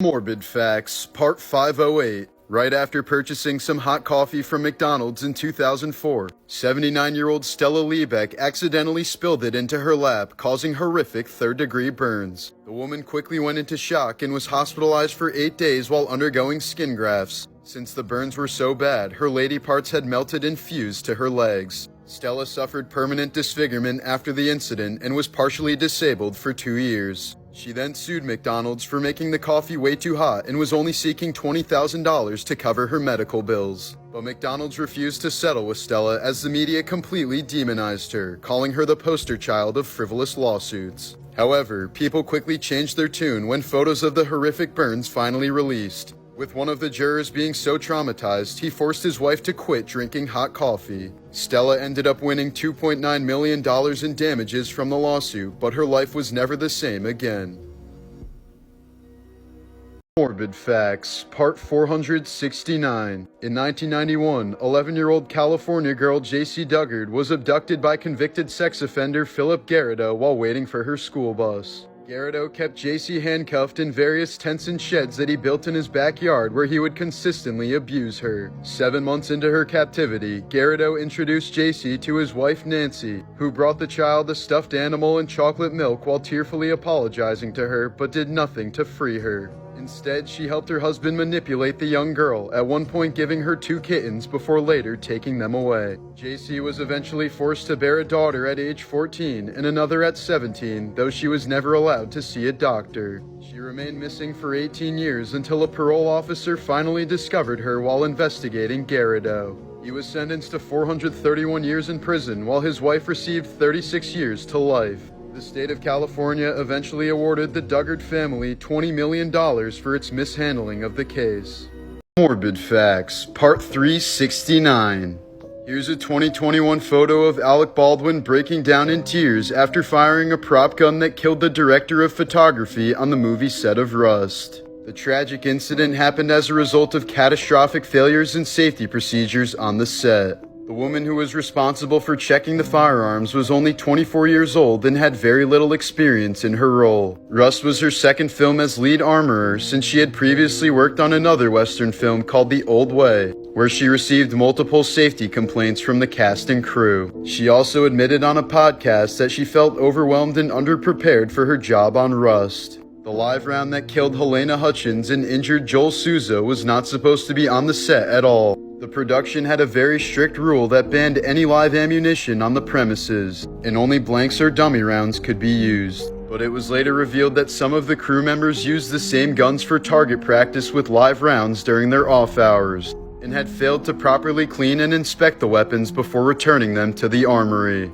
Morbid Facts, Part 508. Right after purchasing some hot coffee from McDonald's in 2004, 79-year-old Stella Liebeck accidentally spilled it into her lap, causing horrific third-degree burns. The woman quickly went into shock and was hospitalized for 8 days while undergoing skin grafts. Since the burns were so bad, her lady parts had melted and fused to her legs. Stella suffered permanent disfigurement after the incident and was partially disabled for 2 years. She then sued McDonald's for making the coffee way too hot and was only seeking $20,000 to cover her medical bills. But McDonald's refused to settle with Stella as the media completely demonized her, calling her the poster child of frivolous lawsuits. However, people quickly changed their tune when photos of the horrific burns finally released. With one of the jurors being so traumatized, he forced his wife to quit drinking hot coffee. Stella ended up winning $2.9 million in damages from the lawsuit, but her life was never the same again. Morbid Facts, Part 469. In 1991, 11-year-old California girl J.C. Duggard was abducted by convicted sex offender Philip Garrido while waiting for her school bus. Garrido kept J.C. handcuffed in various tents and sheds that he built in his backyard where he would consistently abuse her. 7 months into her captivity, Garrido introduced J.C. to his wife Nancy, who brought the child a stuffed animal and chocolate milk while tearfully apologizing to her, but did nothing to free her. Instead, she helped her husband manipulate the young girl, at one point giving her 2 kittens before later taking them away. JC was eventually forced to bear a daughter at age 14 and another at 17, though she was never allowed to see a doctor. She remained missing for 18 years until a parole officer finally discovered her while investigating Garrido. He was sentenced to 431 years in prison, while his wife received 36 years to life. The state of California eventually awarded the Duggard family $20 million for its mishandling of the case. Morbid Facts, Part 369. Here's a 2021 photo of Alec Baldwin breaking down in tears after firing a prop gun that killed the director of photography on the movie set of Rust. The tragic incident happened as a result of catastrophic failures in safety procedures on the set. The woman who was responsible for checking the firearms was only 24 years old and had very little experience in her role. Rust was her second film as lead armorer, since she had previously worked on another Western film called The Old Way, where she received multiple safety complaints from the cast and crew. She also admitted on a podcast that she felt overwhelmed and underprepared for her job on Rust. The live round that killed Helena Hutchins and injured Joel Souza was not supposed to be on the set at all. The production had a very strict rule that banned any live ammunition on the premises, and only blanks or dummy rounds could be used. But it was later revealed that some of the crew members used the same guns for target practice with live rounds during their off hours, and had failed to properly clean and inspect the weapons before returning them to the armory.